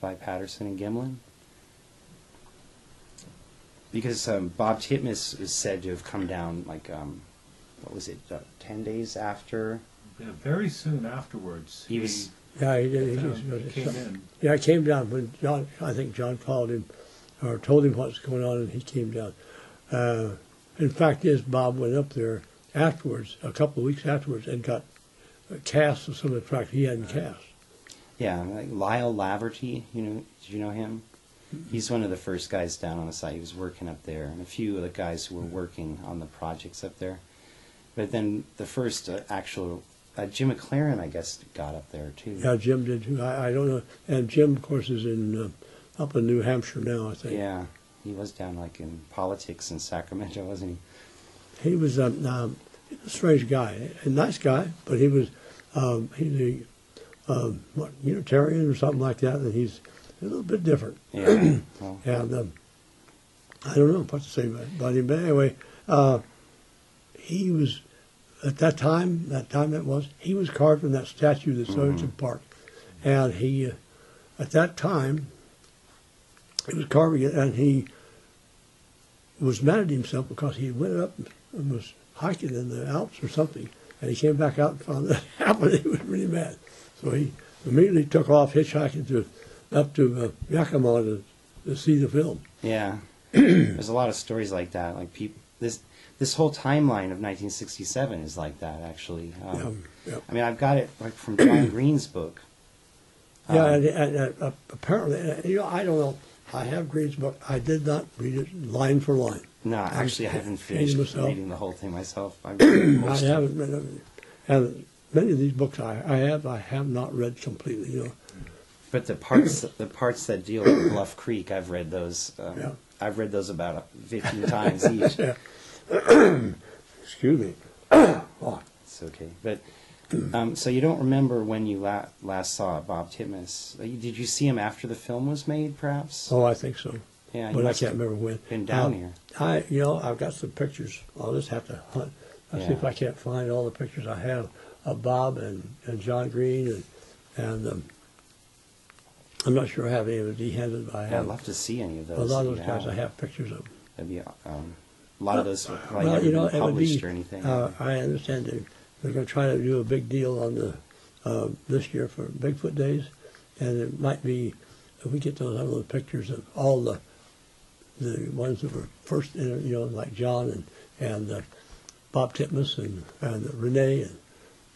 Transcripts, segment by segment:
by Patterson and Gimlin? Because Bob Titmus is said to have come down, like, what was it, 10 days after? Yeah, very soon afterwards. He was... Yeah, he did. He came in. Yeah, he came down when John, I think John called him or told him what was going on, and he came down. In fact, Bob went up there afterwards, a couple of weeks afterwards, and got casts of some of the tracks he hadn't cast. Yeah, like Lyle Laverty, did you know him? He's one of the first guys down on the site. He was working up there, and a few of the guys who were working on the projects up there. But then the first actual... Jim McLaren, I guess, got up there, too. Yeah, Jim did, too. I don't know. And Jim, of course, is up in New Hampshire now, I think. Yeah, he was down, like, in politics in Sacramento, wasn't he? He was a strange guy, a nice guy, but he was he's a Unitarian or something like that, and he's a little bit different. Yeah. Well. And I don't know what to say about him, but anyway, he was... At that time he was carved in that statue that's in Park. And he, at that time, he was carving it, and he was mad at himself because he went up and was hiking in the Alps or something, and he came back out and found that happened, and he was really mad. So he immediately took off hitchhiking up to Yakima to see the film. Yeah. There's a lot of stories like that. Like this whole timeline of 1967 is like that, actually. Yeah. I mean, I've got it like from John Green's book. And apparently, I don't know. I have Green's book. I did not read it line for line. No, actually, I haven't finished reading the whole thing myself. I haven't read it. And many of these books I have not read completely. But the parts that deal with Bluff Creek, I've read those. I've read those about 15 times each. Yeah. Excuse me. Oh, it's okay. But so you don't remember when you last saw Bob Titmus? Did you see him after the film was made, perhaps? Oh, I think so. Yeah, but I can't remember when. Been down here. I've got some pictures. I'll just have to hunt. I'll see if I can't find all the pictures I have of Bob and John Green and I'm not sure I have any of it de-handed, but I have. I'd love to see any of those. A lot of those guys I have pictures of. That'd be, a lot of those probably never been published or anything. I understand they're going to try to do a big deal on this year for Bigfoot Days, and it might be if we get those pictures of all the ones that were first, like John and Bob Titmus and Renee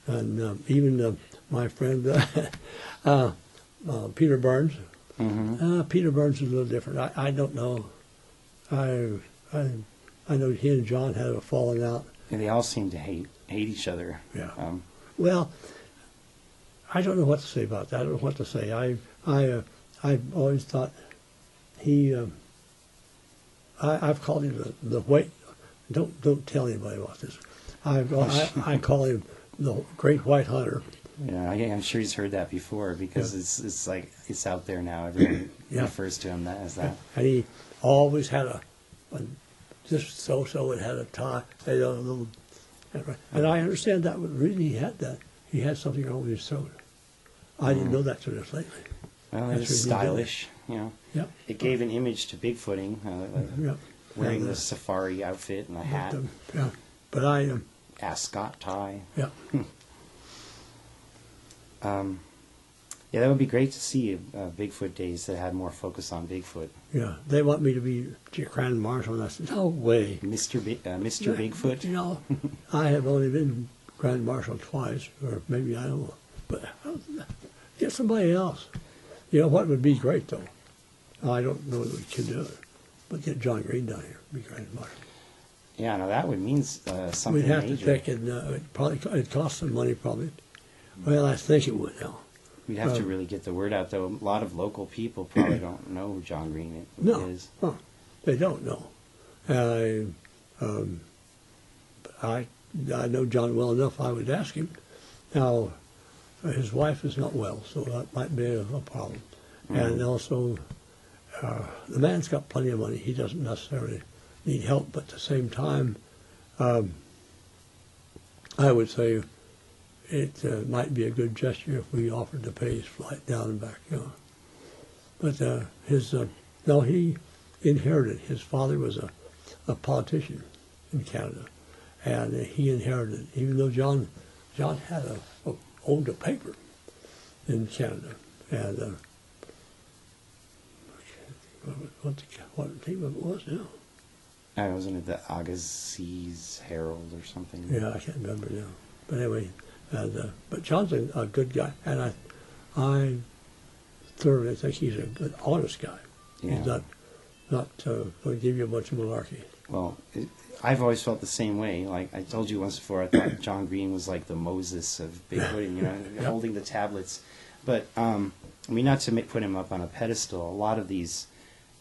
and even my friend Peter Burns. Mm-hmm. Peter Burns is a little different. I don't know. I know he and John had a falling out. And they all seem to hate each other. Yeah. Well, I don't know what to say about that. I don't know what to say. I've always thought I've called him the white. Don't tell anybody about this. I call him the Great White Hunter. Yeah, I'm sure he's heard that before because it's like it's out there now. Everyone refers to him as that. And he always had just so it had a tie, a little. And I understand that really he had that. He had something wrong with his throat. I didn't know that till just lately. Well, it was stylish, Yeah. It gave an image to bigfooting, wearing the safari outfit and a hat. But I ascot tie. Yeah. Yeah, that would be great to see Bigfoot Days that had more focus on Bigfoot. Yeah, they want me to be Grand Marshal, and I said, no way. Mr. Bigfoot? I have only been Grand Marshal twice, or maybe I don't know. But get somebody else. What would be great, though? I don't know if we can do it, but get John Green down here, be Grand Marshal. Yeah, no, that would mean something We'd have major. to take it, it'd cost some money, probably. Well, I think it would now. We'd have to really get the word out, though. A lot of local people probably don't know who John Green is. No, they don't know. I know John well enough. I would ask him. Now, his wife is not well, so that might be a problem. Mm-hmm. And also, the man's got plenty of money. He doesn't necessarily need help, but at the same time, I would say it might be a good gesture if we offered to pay his flight down and back. But no, he inherited. His father was a politician in Canada, and he inherited. Even though John had owned a paper in Canada, and what team it was now? I wasn't it the Agassiz Herald or something? Yeah, I can't remember now. But anyway, but John's a good guy, and I thoroughly think he's a good, honest guy. Yeah. He's not going to give you a bunch of malarkey. Well, I've always felt the same way. Like I told you once before, I thought John Green was like the Moses of Bigfoot, you know, Yep. holding the tablets. But I mean, not to put him up on a pedestal. A lot of these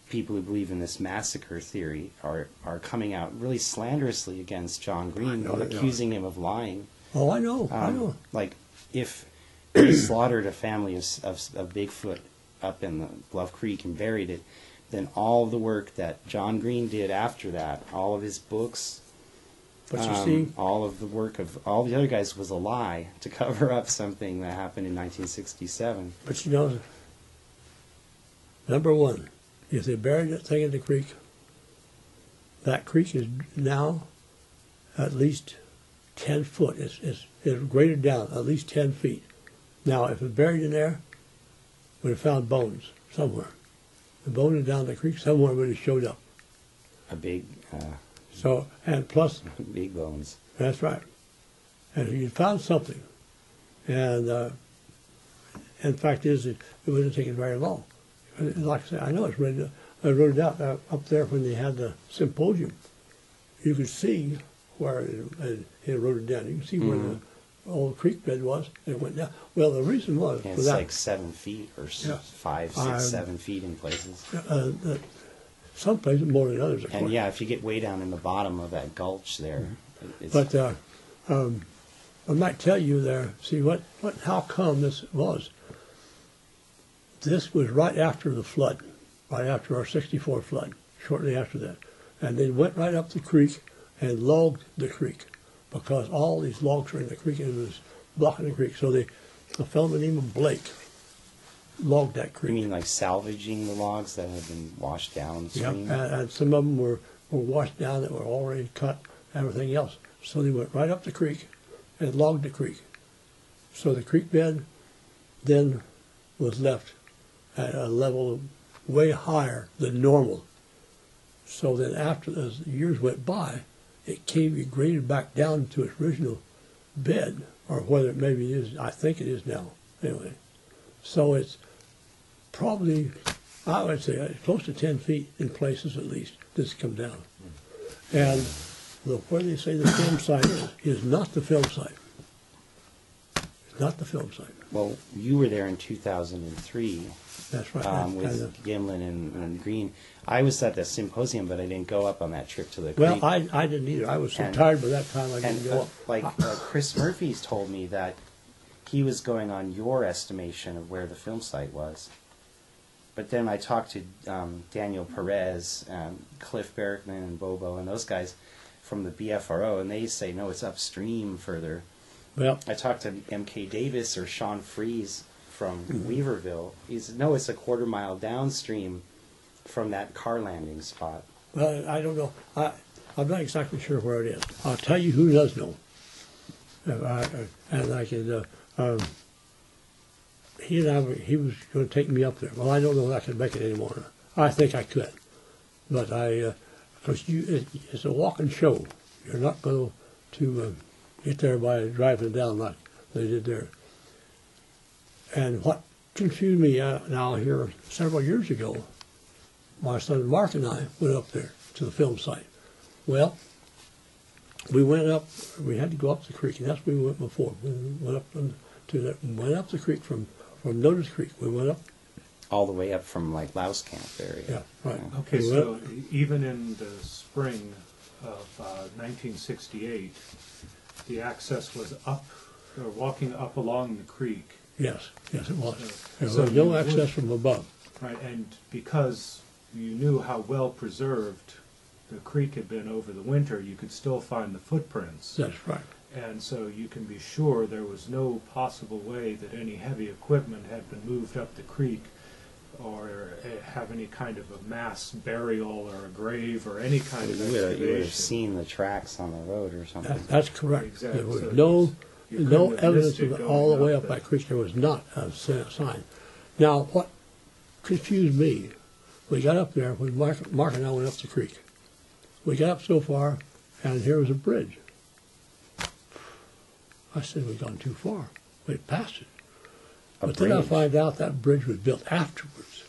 people who believe in this massacre theory are coming out really slanderously against John Green, accusing him of lying. Oh, I know, I know. Like if he slaughtered a family of Bigfoot up in the Bluff Creek and buried it, then all the work that John Green did after that, all of his books, But you see, all of the work of all the other guys was a lie to cover up something that happened in 1967. but you know, number one, if they buried that thing in the creek, that creek is now at least 10 foot. It's graded down at least 10 feet. Now, if it's buried in there, we'd have found bones somewhere. The bones down the creek somewhere would have showed up. A big, So, and plus, big bones. that's right. And you found something. And in fact is, it wouldn't have taken very long. Like I said, I know it's ready. I wrote it out up there when they had the symposium. You could see where he wrote it down. You can see where the old creek bed was, and it went down. Well, the reason was Yeah, for it's that. like 7 feet or Yeah. 5, 6, 7 feet in places. Some places more than others, of And course. yeah, if you get way down in the bottom of that gulch there, it's, But I might tell you there. See how come this was. This was right after the flood, right after our '64 flood, shortly after that, and they went right up the creek and logged the creek because all these logs were in the creek and it was blocking the creek. So a fellow named Blake logged that you creek. mean like salvaging the logs that had been washed Yep, downstream? and some of them were washed down that were already cut, everything else. So they went right up the creek and logged the creek. So the creek bed then was left at a level way higher than normal. So then after as the years went by, it graded back down to its original bed, or whether it maybe is, I think it is now, anyway. So it's probably, I would say, close to 10 feet in places at least, this come down. And where they say the film site is not the film site. It's not the film site. Well, you were there in 2003 That's right. with Gimlin and Green. I was at the symposium, but I didn't go up on that trip to the Well, creek. I didn't either. I was so And- tired by that time I didn't And go up. Chris Murphy's told me that he was going on your estimation of where the film site was. But then I talked to Daniel Perez, Cliff Berrickman, and Bobo, and those guys from the BFRO, and they say, no, it's upstream further. Well, I talked to M.K. Davis or Sean Fries from Weaverville. He said, no, it's a quarter mile downstream from that car landing spot. well, I don't know. I'm not exactly sure where it is. I'll tell you who does know. And I can. He was going to take me up there. Well, I don't know if I can make it anymore. I think I could, but because it's a walking show. You're not going to get there by driving down like they did there. And what confused me now here several years ago, my son Mark and I went up there to the film site. Well, we went up. We had to go up the creek, and that's where we went before. We went up went up the creek from Notice Creek. We went up. All the way up from like Louse Camp area. Yeah, right. Okay, We went so up. even in the spring of 1968, the access was up, or walking up along the creek, Yes, it was. There So was no you access would- from above. right? And because you knew how well preserved the creek had been over the winter, you could still find the footprints. That's right. And so you can be sure there was no possible way that any heavy equipment had been moved up the creek or have any kind of a mass burial or a grave or any kind of You would have excavation. seen the tracks on the road or something. That's correct. Exactly. There was So no you couldn't have evidence missed it of it going all the way up there. that creek. There was not a sign. Now, what confused me, we got up there, when Mark and I went up the creek. We got up so far, and here was a bridge. I said, we've gone too far. We passed it. A But then I bridge? find out that bridge was built afterwards.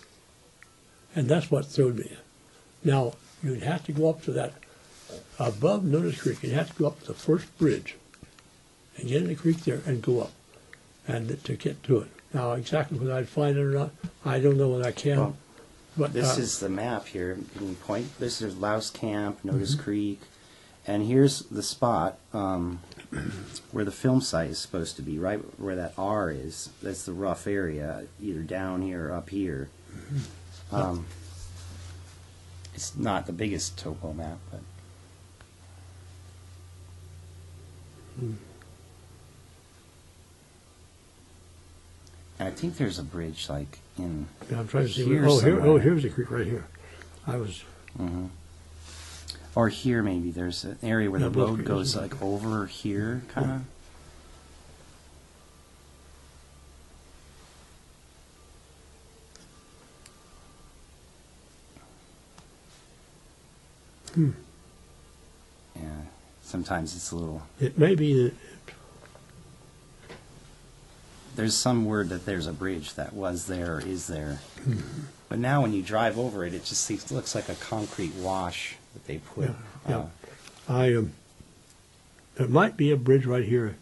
And that's what threw me. Now, you'd have to go up to that, above Notice Creek, you'd have to go up to the first bridge and get in the creek there and go up and to get to it. Now, exactly whether I'd find it or not, I don't know whether I can. Well, But This is the map here. Can you point? This is Louse Camp, Notice Creek, and here's the spot where the film site is supposed to be, right where that R is. That's the rough area, either down here or up here. It's not the biggest topo map, but and I think there's a bridge like in. yeah, I'm trying to see. here Oh, somewhere. here's the creek right here. I was. Or here, maybe there's an area where Yeah, the Bluff road Creek, goes isn't like over here, kind of. Yeah, sometimes it's a little. It may be that. There's some word that there's a bridge that was there or is there, but now when you drive over it, it just looks like a concrete wash that they put. Yeah. There might be a bridge right here.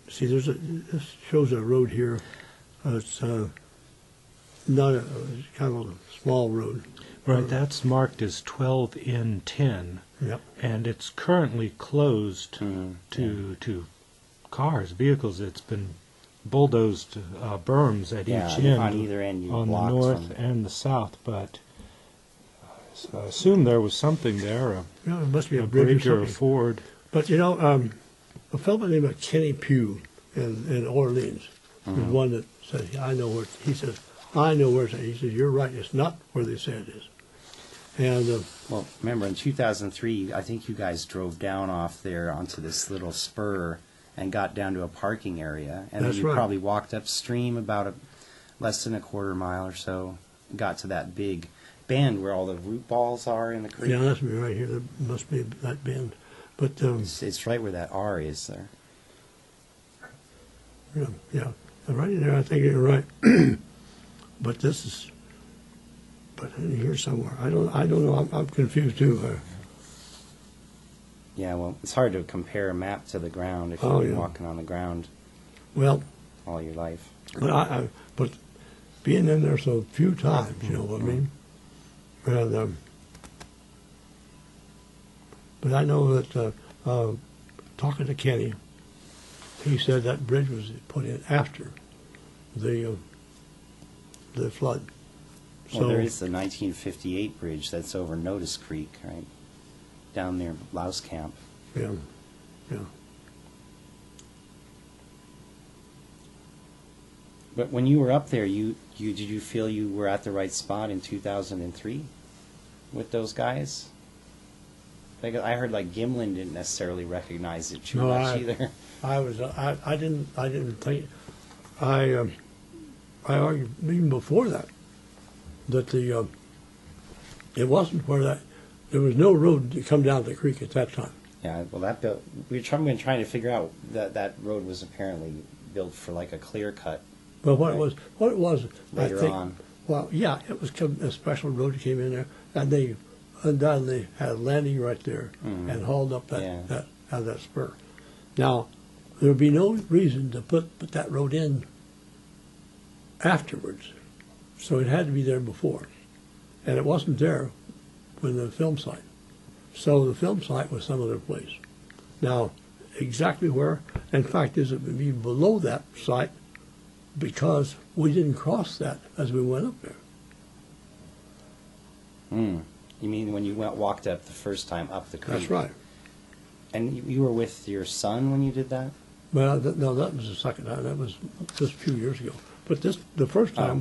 See, this shows a road here. It's not it's kind of a small road. Right, that's marked as 12N10, Yep. and it's currently closed Mhm, to cars, vehicles. It's been bulldozed berms at Yeah, each end, on either end you on the block north from- and the south. But I assume there was something there, Yeah, it must be a a bridge bridge or or a something. ford. But you know, a fellow named Kenny Pugh in Orleans is one that said, "I know where." He says, "I know where it's at." He says, "You're right. It's not where they say it is." And Well, remember in 2003, I think you guys drove down off there onto this little spur and got down to a parking area, and That's then you right. probably walked upstream about less than a quarter mile or so, got to that big bend where all the root balls are in the creek. yeah, that's me right here. There must be that bend. But It's right where that R is there. yeah, right in there. I think you're right. But this is, but in here somewhere. I don't know. I'm confused too. Yeah, well, it's hard to compare a map to the ground if you've Oh, been yeah. walking on the ground Well, all your life. but but being in there so few times, you know what I mean. And but I know that talking to Kenny, he said that bridge was put in after the flood. Well, there is the 1958 bridge that's over Notice Creek, right? Down near Louse Camp. Yeah, yeah. But when you were up there, did you feel you were at the right spot in 2003 with those guys? Like, I heard like Gimlin didn't necessarily recognize it too No, much either. I didn't think. I argued even before that it wasn't where that there was no road to come down the creek at that time. Yeah, well, we've been trying to figure out that road was apparently built for like a clear cut But what Right. it was, later I think. on. Well, yeah, it was a special road that came in there, and they undoubtedly had a landing right there and hauled up that spur. Now, there would be no reason to put that road in afterwards, so it had to be there before, and it wasn't there when the film site. So the film site was some other place. Now, exactly where, in fact, is it would be below that site because we didn't cross that as we went up there. You mean when you walked up the first time up the creek? That's right. And you were with your son when you did that? Well, no, that was the second time. That was just a few years ago. But the first time